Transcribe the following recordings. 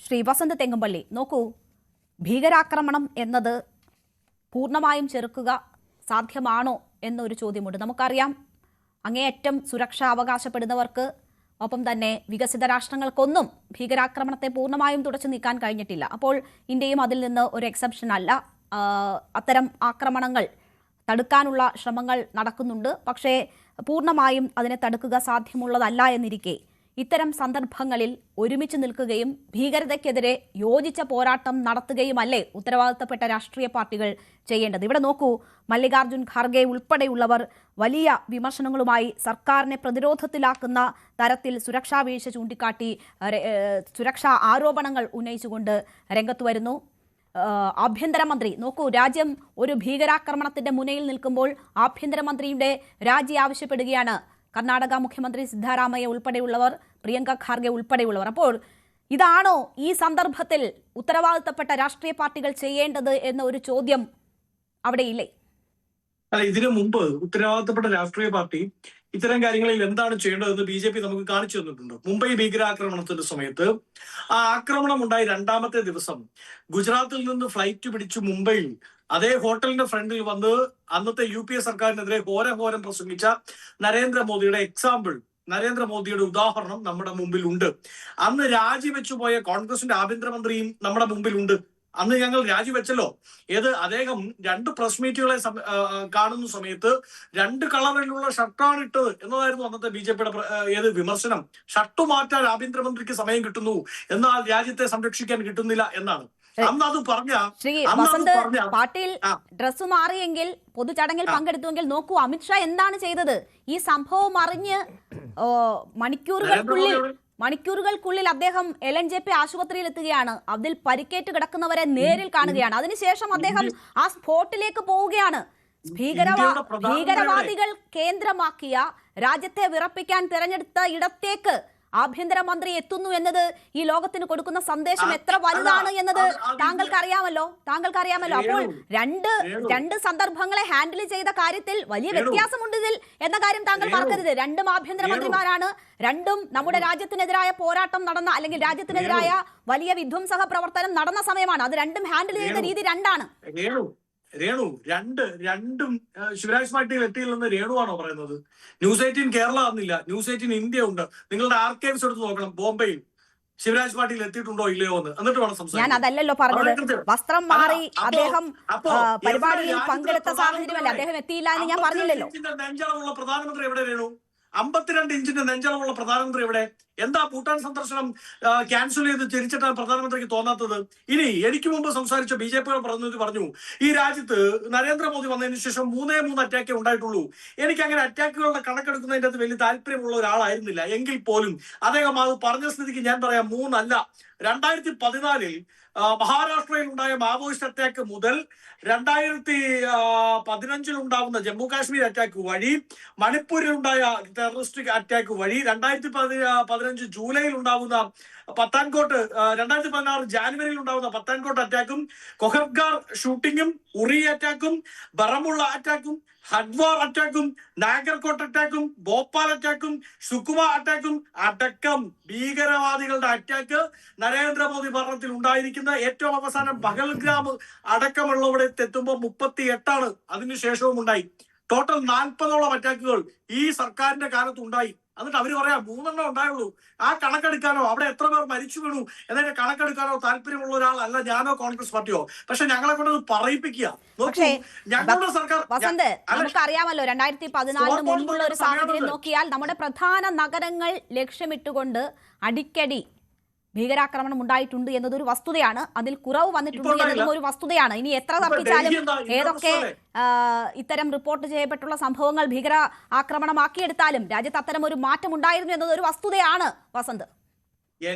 ശ്രീ വസന്ത് തെങ്ങുംപള്ളി, നോക്കൂ, ഭീകരാക്രമണം എന്നത് പൂർണ്ണമായും ചെറുക്കുക സാധ്യമാണോ എന്നൊരു ചോദ്യമുണ്ട്. നമുക്കറിയാം, അങ്ങേയറ്റം സുരക്ഷ അവകാശപ്പെടുന്നവർക്ക് ഒപ്പം തന്നെ വികസിത രാഷ്ട്രങ്ങൾക്കൊന്നും ഭീകരാക്രമണത്തെ പൂർണ്ണമായും തുടച്ചു നീക്കാൻ കഴിഞ്ഞിട്ടില്ല. അപ്പോൾ ഇന്ത്യയും അതിൽ നിന്ന് ഒരു എക്സെപ്ഷൻ അല്ല. അത്തരം ആക്രമണങ്ങൾ തടുക്കാനുള്ള ശ്രമങ്ങൾ നടക്കുന്നുണ്ട്. പക്ഷേ പൂർണ്ണമായും അതിനെ തടുക്കുക സാധ്യമുള്ളതല്ല എന്നിരിക്കെ ഇത്തരം സന്ദർഭങ്ങളിൽ ഒരുമിച്ച് നിൽക്കുകയും ഭീകരതയ്ക്കെതിരെ യോജിച്ച പോരാട്ടം നടത്തുകയുമല്ലേ ഉത്തരവാദിത്തപ്പെട്ട രാഷ്ട്രീയ പാർട്ടികൾ ചെയ്യേണ്ടത്? ഇവിടെ നോക്കൂ, മല്ലികാർജുൻ ഖാർഗെ ഉൾപ്പെടെയുള്ളവർ വലിയ വിമർശനങ്ങളുമായി സർക്കാരിനെ പ്രതിരോധത്തിലാക്കുന്ന തരത്തിൽ സുരക്ഷാ വീഴ്ച ചൂണ്ടിക്കാട്ടി സുരക്ഷാ ആരോപണങ്ങൾ ഉന്നയിച്ചുകൊണ്ട് രംഗത്ത് വരുന്നു. ആഭ്യന്തരമന്ത്രി നോക്കൂ, രാജ്യം ഒരു ഭീകരാക്രമണത്തിന്റെ മുനയിൽ നിൽക്കുമ്പോൾ ആഭ്യന്തരമന്ത്രിയുടെ രാജി ആവശ്യപ്പെടുകയാണ് കർണാടക മുഖ്യമന്ത്രി സിദ്ധാരാമയ്യ ഉൾപ്പെടെയുള്ളവർ, പ്രിയങ്ക ഖാർഗെ ഉൾപ്പെടെയുള്ളവർ. അപ്പോൾ ഇതാണോ ഈ സന്ദർഭത്തിൽ ഉത്തരവാദിത്തപ്പെട്ട രാഷ്ട്രീയ പാർട്ടികൾ ചെയ്യേണ്ടത് എന്ന ഒരു ചോദ്യം അവിടെയില്ലേ? അല്ല, ഇതിനു മുമ്പ് ഉത്തരവാദിത്തപ്പെട്ട രാഷ്ട്രീയ പാർട്ടി ഇത്തരം കാര്യങ്ങളിൽ എന്താണ് ചെയ്യേണ്ടതെന്ന് BJP നമുക്ക് കാണിച്ചു തന്നിട്ടുണ്ട്. മുംബൈ ഭീകരാക്രമണത്തിന്റെ സമയത്ത് ആ ആക്രമണം ഉണ്ടായി രണ്ടാമത്തെ ദിവസം ഗുജറാത്തിൽ നിന്ന് ഫ്ലൈറ്റ് പിടിച്ചു മുംബൈയിൽ അതേ ഹോട്ടലിന്റെ ഫ്രണ്ടിൽ വന്ന് അന്നത്തെ UPA സർക്കാരിനെതിരെ ഘോരം പ്രസംഗിച്ച നരേന്ദ്രമോദിയുടെ എക്സാമ്പിൾ, നരേന്ദ്രമോദിയുടെ ഉദാഹരണം നമ്മുടെ മുമ്പിൽ ഉണ്ട്. അന്ന് രാജിവെച്ചു പോയ കോൺഗ്രസിന്റെ ആഭ്യന്തരമന്ത്രിയും നമ്മുടെ മുമ്പിൽ ഉണ്ട്. അന്ന് ഞങ്ങൾ രാജിവെച്ചല്ലോ. അദ്ദേഹം 2 പ്രസ് മീറ്റുകളെ കാണുന്ന സമയത്ത് 2 കളറിലുള്ള ഷർട്ടാണ് ഇട്ടത് എന്നതായിരുന്നു അന്നത്തെ BJPയുടെ വിമർശനം. ഷർട്ട് മാറ്റാൻ ആഭ്യന്തരമന്ത്രിക്ക് സമയം കിട്ടുന്നു, എന്നാൽ രാജ്യത്തെ സംരക്ഷിക്കാൻ കിട്ടുന്നില്ല എന്നാണ് അന്ന് അത് പറഞ്ഞ. ശ്രീ വസന്ത്, പാട്ടീൽ ഡ്രസ് മാറിയെങ്കിൽ പൊതുചടങ്ങിൽ പങ്കെടുത്തുവെങ്കിൽ നോക്കൂ, അമിത്ഷാ എന്താണ് ചെയ്തത്? ഈ സംഭവം അറിഞ്ഞ് മണിക്കൂറുകൾക്കുള്ളിൽ അദ്ദേഹം LNJP ആശുപത്രിയിൽ എത്തുകയാണ്. അതിൽ പരിക്കേറ്റ് കിടക്കുന്നവരെ നേരിൽ കാണുകയാണ്. അതിനുശേഷം അദ്ദേഹം ആ സ്പോട്ടിലേക്ക് പോവുകയാണ്. ഭീകരവാദികൾ കേന്ദ്രമാക്കിയ രാജ്യത്തെ വിറപ്പിക്കാൻ തിരഞ്ഞെടുത്ത ഇടത്തേക്ക് ആഭ്യന്തരമന്ത്രി എത്തുന്നു എന്നത് ഈ ലോകത്തിന് കൊടുക്കുന്ന സന്ദേശം എത്ര വലുതാണ് എന്നത് താങ്കൾക്ക് അറിയാമല്ലോ. അപ്പോൾ രണ്ട് സന്ദർഭങ്ങളെ ഹാൻഡിൽ ചെയ്ത കാര്യത്തിൽ വലിയ വ്യത്യാസമുണ്ട് ഇതിൽ എന്ന കാര്യം താങ്കൾ മറക്കരുത്. 2 ആഭ്യന്തരമന്ത്രിമാരാണ്. 2 നമ്മുടെ രാജ്യത്തിനെതിരായ പോരാട്ടം നടന്ന, അല്ലെങ്കിൽ രാജ്യത്തിനെതിരായ വലിയ വിധ്വംസക പ്രവർത്തനം നടന്ന സമയമാണ്. അത് 2 ഹാൻഡിൽ ചെയ്ത രീതി 2ആണ്. രണ്ടും ശിവരാജ് പാട്ടീൽ എത്തിയില്ലെന്ന് രേണുവാണോ പറയുന്നത്? ന്യൂസ് 18 കേരള ആണെന്നില്ല, ന്യൂസ് 18 ഇന്ത്യ ഉണ്ട്. നിങ്ങളുടെ ആർക്കൈവ്സ് എടുത്ത് നോക്കണം. ബോംബെയിൽ ശിവരാജ് പാട്ടീൽ എത്തിയിട്ടുണ്ടോ ഇല്ലയോ എന്ന്, എന്നിട്ട് വേണം സംസാരിക്കാൻ. ഞാൻ അതല്ലല്ലോ പറഞ്ഞത്. വസ്ത്രം മാറി അദ്ദേഹം പരിപാടിയിൽ പങ്കെടുത്ത സാഹചര്യമല്ല, അദ്ദേഹം എത്തിയില്ല എന്ന് ഞാൻ പറഞ്ഞില്ലല്ലോ. നെഞ്ചളവുള്ള പ്രധാനമന്ത്രി എവിടെ രേണു? 52 ഇഞ്ചിന്റെ നെഞ്ചളവുള്ള പ്രധാനമന്ത്രി എവിടെ? എന്താ ഭൂട്ടാൻ സന്ദർശനം ക്യാൻസൽ ചെയ്ത് തിരിച്ചിട്ടാണ് പ്രധാനമന്ത്രിക്ക് തോന്നാത്തത്? ഇനി എനിക്ക് മുമ്പ് സംസാരിച്ച BJPയുടെ പ്രതിനിധി പറഞ്ഞു, ഈ രാജ്യത്ത് നരേന്ദ്രമോദി വന്നതിന് ശേഷം 3 അറ്റാക്കേ ഉണ്ടായിട്ടുള്ളൂ. എനിക്ക് അങ്ങനെ അറ്റാക്കുകളുടെ കണക്കെടുക്കുന്നതിന്റെ അത് വലിയ താല്പര്യമുള്ള ഒരാളായിരുന്നില്ല. എങ്കിൽ പോലും അദ്ദേഹം അത് പറഞ്ഞ സ്ഥിതിക്ക് ഞാൻ പറയാം, 3 അല്ല. 2014 മഹാരാഷ്ട്രയിൽ ഉണ്ടായ മാവോയിസ്റ്റ് അറ്റാക്ക് മുതൽ 2015 ഉണ്ടാകുന്ന ജമ്മു കാശ്മീർ അറ്റാക്ക് വഴി, മണിപ്പൂരിൽ ഉണ്ടായ ടെററിസ്റ്റ് അറ്റാക്ക് വഴി, 2015 ജൂലൈയിൽ ഉണ്ടാകുന്ന പത്താൻകോട്ട്, 2016 ജാനുവരിയിൽ ഉണ്ടാകുന്ന പത്താൻകോട്ട് അറ്റാക്കും, കൊഹർഗാർ ഷൂട്ടിങ്ങും, ഉറി അറ്റാക്കും, ബറമുള്ള അറ്റാക്കും, ഹഡ്വാർ അറ്റാക്കും, നാഗർകോട്ട് അറ്റാക്കും, ഭോപ്പാൽ അറ്റാക്കും, സുക്കുമ അറ്റാക്കും അടക്കം ഭീകരവാദികളുടെ അറ്റാക്ക് നരേന്ദ്രമോദി ഭരണത്തിൽ ഉണ്ടായിരിക്കുന്ന ഏറ്റവും അവസാനം പഹൽഗ്രാം അടക്കമുള്ളവിടെ എത്തുമ്പോൾ 38ആണ്. അതിനുശേഷവും ഉണ്ടായി. ടോട്ടൽ 40ഓളം അറ്റാക്കുകൾ ഈ സർക്കാരിന്റെ കാലത്ത് ഉണ്ടായി. എന്നിട്ട് അവര് പറയാം 3 ഉണ്ടായുള്ളൂ. ആ കണക്കെടുക്കാനോ അവിടെ എത്ര പേർ മരിച്ചു വീണു എന്നതിന്റെ കണക്കെടുക്കാനോ താല്പര്യമുള്ള ഒരാളല്ല ഞാനോ കോൺഗ്രസ് പാർട്ടിയോ. പക്ഷെ ഞങ്ങളെ കൊണ്ട് പറയിപ്പിക്കുക. ഞങ്ങളുടെ സർക്കാർ, വസന്ത്, നമുക്കറിയാമല്ലോ 2014 മുൻപുള്ള ഒരു സാഹചര്യം നോക്കിയാൽ നമ്മുടെ പ്രധാന നഗരങ്ങൾ ലക്ഷ്യമിട്ടുകൊണ്ട് അടിക്കടി ഭീകരാക്രമണം ഉണ്ടായിട്ടുണ്ട് എന്നതൊരു വസ്തുതയാണ്. അതിൽ കുറവ് വന്നിട്ടുണ്ട് എന്നതും ഒരു വസ്തുതയാണ്. ഇനി എത്ര തർക്കിച്ചാലും ഏതൊക്കെ ഇത്തരം റിപ്പോർട്ട് ചെയ്യപ്പെട്ടുള്ള സംഭവങ്ങൾ ഭീകര ആക്രമണമാക്കിയെടുത്താലും രാജ്യത്ത് അത്തരം ഒരു മാറ്റം ഉണ്ടായിരുന്നു എന്നതൊരു വസ്തുതയാണ്. വസന്ത്,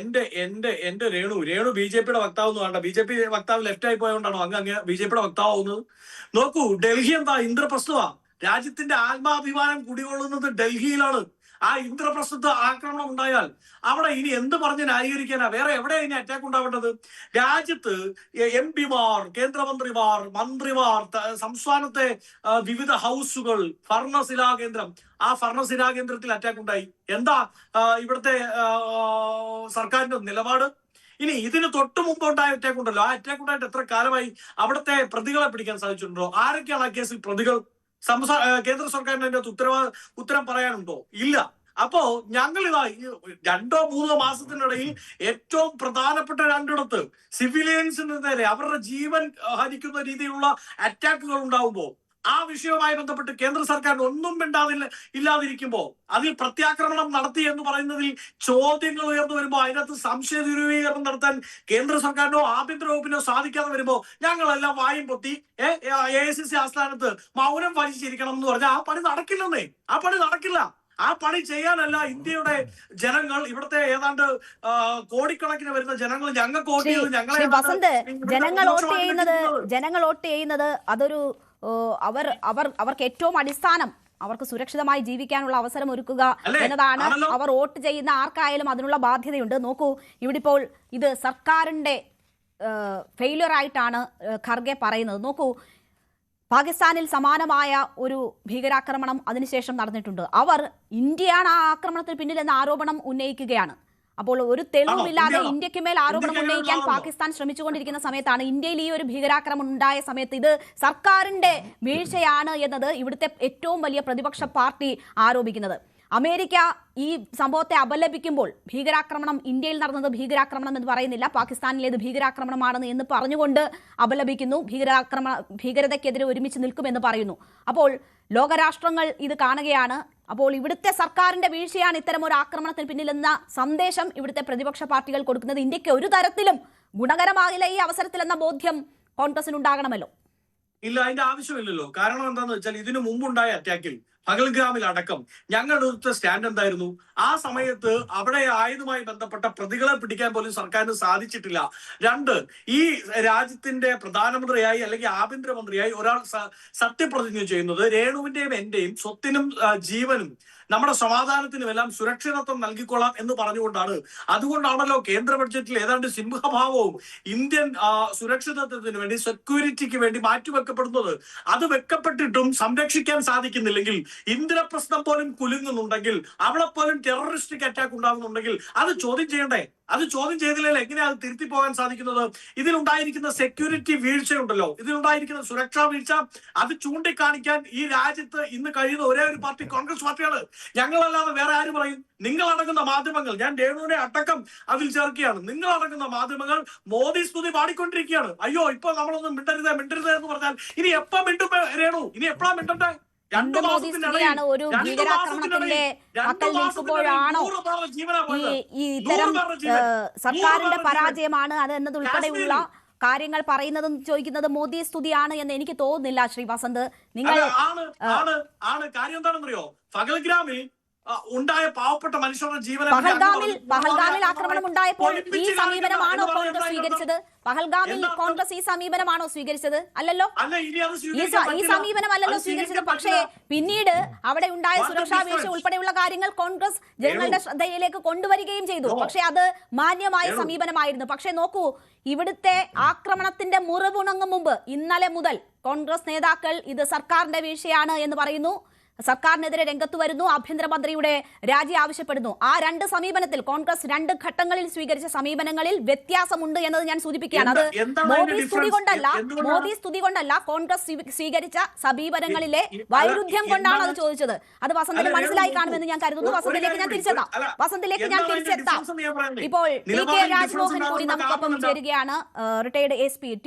എന്റെ രേണു BJPയുടെ വക്താവ് എന്ന് വേണ്ട. BJP വക്താവ് ലെഫ്റ്റ് ആയി പോയതുകൊണ്ടാണോ അങ്ങ് BJPയുടെ വക്താവുന്നത്? നോക്കൂ, ഡൽഹി എന്താ ഇന്ദ്രപ്രസ്ഥമാ. രാജ്യത്തിന്റെ ആത്മാഭിമാനം കുടികൊള്ളുന്നത് ഡൽഹിയിലാണ്. ആ ഇന്ദ്രപ്രസ്ഥ ആക്രമണം ഉണ്ടായാൽ അവിടെ ഇനി എന്ത് പറഞ്ഞ് ന്യായീകരിക്കാനാ? വേറെ എവിടെയാ ഇനി അറ്റാക്ക് ഉണ്ടാവേണ്ടത്? രാജ്യത്ത് MP മാർ, കേന്ദ്രമന്ത്രിമാർ, മന്ത്രിമാർ, സംസ്ഥാനത്തെ വിവിധ ഹൗസുകൾ, ഭരണശിലാ കേന്ദ്രം, ആ ഭരണശിലാ കേന്ദ്രത്തിൽ അറ്റാക്ക് ഉണ്ടായി. എന്താ ഇവിടുത്തെ സർക്കാരിന്റെ നിലപാട്? ഇനി ഇതിന് തൊട്ട് മുമ്പ് ഉണ്ടായ അറ്റാക്ക് ഉണ്ടല്ലോ, ആ അറ്റാക്ക് ഉണ്ടായിട്ട് എത്ര കാലമായി? അവിടുത്തെ പ്രതികളെ പിടിക്കാൻ സാധിച്ചിട്ടുണ്ടോ? ആരൊക്കെയാണ് ആ കേസിൽ പ്രതികൾ? കേന്ദ്ര സർക്കാരിന് അതിന്റെ ഉത്തരം പറയാനുണ്ടോ? ഇല്ല. അപ്പോ ഞങ്ങൾ ഇതാ 2-3 മാസത്തിനിടയിൽ ഏറ്റവും പ്രധാനപ്പെട്ട രണ്ടിടത്ത് സിവിലിയൻസിന് നേരെ അവരുടെ ജീവൻ ഹനിക്കുന്ന രീതിയിലുള്ള അറ്റാക്കുകൾ ഉണ്ടാവുമ്പോൾ ആ വിഷയവുമായി ബന്ധപ്പെട്ട് കേന്ദ്ര സർക്കാരിന് ഒന്നും ഇല്ലാതിരിക്കുമ്പോ അതിൽ പ്രത്യാക്രമണം നടത്തി എന്ന് പറയുന്നതിൽ ചോദ്യങ്ങൾ ഉയർന്നു വരുമ്പോൾ അതിനകത്ത് സംശയ ദൂരീകരണം നടത്താൻ കേന്ദ്ര സർക്കാരിനോ ആഭ്യന്തര വകുപ്പിനോ സാധിക്കാതെ വരുമ്പോ ഞങ്ങളെല്ലാം വായും പൊത്തി AICC ആസ്ഥാനത്ത് മൗനം വലിച്ചിരിക്കണം എന്ന് പറഞ്ഞാൽ ആ പണി നടക്കില്ലെന്നേ. ആ പണി നടക്കില്ല. ആ പണി ചെയ്യാനല്ല ഇന്ത്യയുടെ ജനങ്ങൾ, ഇവിടുത്തെ ഏതാണ്ട് കോടിക്കണക്കിന് വരുന്ന ജനങ്ങൾ ഞങ്ങൾക്ക് വോട്ട് ചെയ്ത് ഞങ്ങളെ വസന്ത്, ജനങ്ങൾ വോട്ട് ചെയ്യുന്നത് അതൊരു അവർക്ക് ഏറ്റവും അടിസ്ഥാനം അവർക്ക് സുരക്ഷിതമായി ജീവിക്കാനുള്ള അവസരം ഒരുക്കുക എന്നതാണ്. അവർ വോട്ട് ചെയ്യുന്ന ആർക്കായാലും അതിനുള്ള ബാധ്യതയുണ്ട്. നോക്കൂ, ഇവിടെ ഇപ്പോൾ ഇത് സർക്കാരിന്റെ ഫെയിലിയർ ആയിട്ടാണ് ഖർഗെ പറയുന്നത്. നോക്കൂ, പാകിസ്ഥാനിൽ സമാനമായ ഒരു ഭീകരാക്രമണം അതിനുശേഷം നടന്നിട്ടുണ്ട്. അവർ ഇന്ത്യയാണ് ആ ആക്രമണത്തിന് പിന്നിലെന്ന ആരോപണം ഉന്നയിക്കുകയാണ്. അപ്പോൾ ഒരു തെളിവുമില്ലാതെ ഇന്ത്യക്ക് മേൽ ആരോപണം ഉന്നയിക്കാൻ പാകിസ്ഥാൻ ശ്രമിച്ചുകൊണ്ടിരിക്കുന്ന സമയത്താണ് ഇന്ത്യയിൽ ഈ ഒരു ഭീകരാക്രമണം ഉണ്ടായ സമയത്ത് ഇത് സർക്കാരിന്റെ വീഴ്ചയാണ് എന്നത് ഇവിടുത്തെ ഏറ്റവും വലിയ പ്രതിപക്ഷ പാർട്ടി ആരോപിക്കുന്നത്. അമേരിക്ക ഈ സംഭവത്തെ അപലപിക്കുമ്പോൾ ഭീകരാക്രമണം ഇന്ത്യയിൽ നടന്നത് ഭീകരാക്രമണം എന്ന് പറയുന്നില്ല, പാകിസ്ഥാനിലേത് ഭീകരാക്രമണമാണെന്ന് എന്ന് പറഞ്ഞുകൊണ്ട് അപലപിക്കുന്നു. ഭീകരതയ്ക്കെതിരെ ഒരുമിച്ച് നിൽക്കുമെന്ന് പറയുന്നു. അപ്പോൾ ലോകരാഷ്ട്രങ്ങൾ ഇത് കാണുകയാണ്. അപ്പോൾ ഇവിടുത്തെ സർക്കാരിന്റെ വീഴ്ചയാണ് ഇത്തരം ഒരു ആക്രമണത്തിന് പിന്നിലെന്ന സന്ദേശം ഇവിടുത്തെ പ്രതിപക്ഷ പാർട്ടികൾ കൊടുക്കുന്നത് ഇന്ത്യക്ക് ഒരു തരത്തിലും ഗുണകരമാകില്ല ഈ അവസരത്തിൽ എന്ന ബോധ്യം കോൺഗ്രസിനുണ്ടാകണമല്ലോ. ഇല്ല, അതിന്റെ ആവശ്യമില്ലല്ലോ. കാരണം എന്താന്ന് വെച്ചാൽ ഇതിനു മുമ്പുണ്ടായ അറ്റാക്കിൽ പഹൽഗാമിൽ അടക്കം ഞങ്ങൾ എടുത്ത സ്റ്റാൻഡ് എന്തായിരുന്നു? ആ സമയത്ത് അവിടെ ആയതുമായി ബന്ധപ്പെട്ട പ്രതികളെ പിടിക്കാൻ പോലും സർക്കാരിന് സാധിച്ചിട്ടില്ല. 2, ഈ രാജ്യത്തിന്റെ പ്രധാനമന്ത്രിയായി അല്ലെങ്കിൽ ആഭ്യന്തരമന്ത്രിയായി ഒരാൾ സത്യപ്രതിജ്ഞ ചെയ്യുന്നത് രേണുവിന്റെയും എന്റെയും സ്വത്തിനും ജീവനും നമ്മുടെ സമാധാനത്തിനും എല്ലാം സുരക്ഷിതത്വം നൽകിക്കൊള്ളാം എന്ന് പറഞ്ഞുകൊണ്ടാണ്. അതുകൊണ്ടാണല്ലോ കേന്ദ്ര ബഡ്ജറ്റിൽ ഏതാണ്ട് സിംഹഭാവവും ഇന്ത്യൻ സുരക്ഷിതത്വത്തിന് വേണ്ടി, സെക്യൂരിറ്റിക്ക് വേണ്ടി മാറ്റിവെക്കപ്പെടുന്നത്. അത് വെക്കപ്പെട്ടിട്ടും സംരക്ഷിക്കാൻ സാധിക്കുന്നില്ലെങ്കിൽ, ഇന്ദ്രപ്രസ്ഥം പോലും കുലുങ്ങുന്നുണ്ടെങ്കിൽ, അവിടെ പോലും ടെററിസ്റ്റിക് അറ്റാക്ക് ഉണ്ടാകുന്നുണ്ടെങ്കിൽ അത് ചോദ്യം ചെയ്യണ്ടേ? അത് ചോദ്യം ചെയ്തില്ലെങ്കിൽ എങ്ങനെയാണ് അത് തിരുത്തി പോകാൻ സാധിക്കുന്നത്? ഇതിലുണ്ടായിരിക്കുന്ന സെക്യൂരിറ്റി വീഴ്ചയുണ്ടല്ലോ, ഇതിലുണ്ടായിരിക്കുന്ന സുരക്ഷാ വീഴ്ച, അത് ചൂണ്ടിക്കാണിക്കാൻ ഈ രാജ്യത്ത് ഇന്ന് കഴിയുന്ന ഒരേ ഒരു പാർട്ടി കോൺഗ്രസ് പാർട്ടിയാണ്. ഞങ്ങളല്ലാതെ വേറെ ആര് പറയും? നിങ്ങളടങ്ങുന്ന മാധ്യമങ്ങൾ, ഞാൻ രേണുവിനെ അടക്കം അതിൽ ചേർക്കുകയാണ്, നിങ്ങളടങ്ങുന്ന മാധ്യമങ്ങൾ മോദി സ്തുതി പാടിക്കൊണ്ടിരിക്കുകയാണ്. അയ്യോ, ഇപ്പൊ നമ്മളൊന്നും മിണ്ടരുത് എന്ന് പറഞ്ഞാൽ ഇനി എപ്പോ മിണ്ടും രേണു? ഇനി എപ്പോഴാ മിണ്ടട്ടെ? മോദിയാണ് ഒരു ഭീകരാക്രമണത്തിന്റെ പക്കൽ നിൽക്കുമ്പോഴാണോ ഈ ഇത്തരം സർക്കാരിന്റെ പരാജയമാണ് അത് എന്നതുൾപ്പെടെയുള്ള കാര്യങ്ങൾ പറയുന്നതും ചോദിക്കുന്നത് മോദി സ്തുതിയാണ് എന്ന് എനിക്ക് തോന്നുന്നില്ല. ശ്രീ വസന്ത്, നിങ്ങൾ കാര്യം എന്താണെന്നറിയോ? പഹൽഗ്രാമിൽ ഉണ്ടായ പാവപ്പെട്ട മനുഷ്യരുടെ ജീവൻ, പഹൽഗാമിൽ ആക്രമണം ഉണ്ടായപ്പോൾ ഈ സമീപനമാണോ കോൺഗ്രസ് സ്വീകരിച്ചത്? പഹൽഗാമിൽ കോൺഗ്രസ് ഈ സമീപനമാണോ സ്വീകരിച്ചത്? അല്ലല്ലോ, ഈ സമീപനമല്ലല്ലോ സ്വീകരിച്ചത്. പക്ഷേ പിന്നീട് അവിടെ ഉണ്ടായ സുരക്ഷാ വീഴ്ച ഉൾപ്പെടെയുള്ള കാര്യങ്ങൾ കോൺഗ്രസ് ജനങ്ങളുടെ ശ്രദ്ധയിലേക്ക് കൊണ്ടുവരികയും ചെയ്തു. പക്ഷെ അത് മാന്യമായ സമീപനമായിരുന്നു. പക്ഷെ നോക്കൂ, ഇവിടുത്തെ ആക്രമണത്തിന്റെ മുറിവുണങ്ങും മുമ്പ് ഇന്നലെ മുതൽ കോൺഗ്രസ് നേതാക്കൾ ഇത് സർക്കാരിന്റെ വീഴ്ചയാണ് എന്ന് പറയുന്നു. സർക്കാരിനെതിരെ രംഗത്ത് വരുന്നു. ആഭ്യന്തരമന്ത്രിയുടെ രാജി ആവശ്യപ്പെടുന്നു. ആ 2 സമീപനത്തിൽ കോൺഗ്രസ് 2 ഘട്ടങ്ങളിൽ സ്വീകരിച്ച സമീപനങ്ങളിൽ വ്യത്യാസമുണ്ട് എന്നത് ഞാൻ സൂചിപ്പിക്കുകയാണ്. അത് മോദി സ്തുതി കൊണ്ടല്ല, കോൺഗ്രസ് സ്വീകരിച്ച സമീപനങ്ങളിലെ വൈരുദ്ധ്യം കൊണ്ടാണ് അത് ചോദിച്ചത്. അത് വസന്തിന് മനസ്സിലായി കാണുമെന്ന് ഞാൻ കരുതുന്നു. വസന്തിലേക്ക് ഞാൻ തിരിച്ചെത്താം. ഇപ്പോൾ ടി കെ രാജ്മോഹൻ കൂടി നമുക്കൊപ്പം ചേരുകയാണ്, റിട്ടയർഡ് SP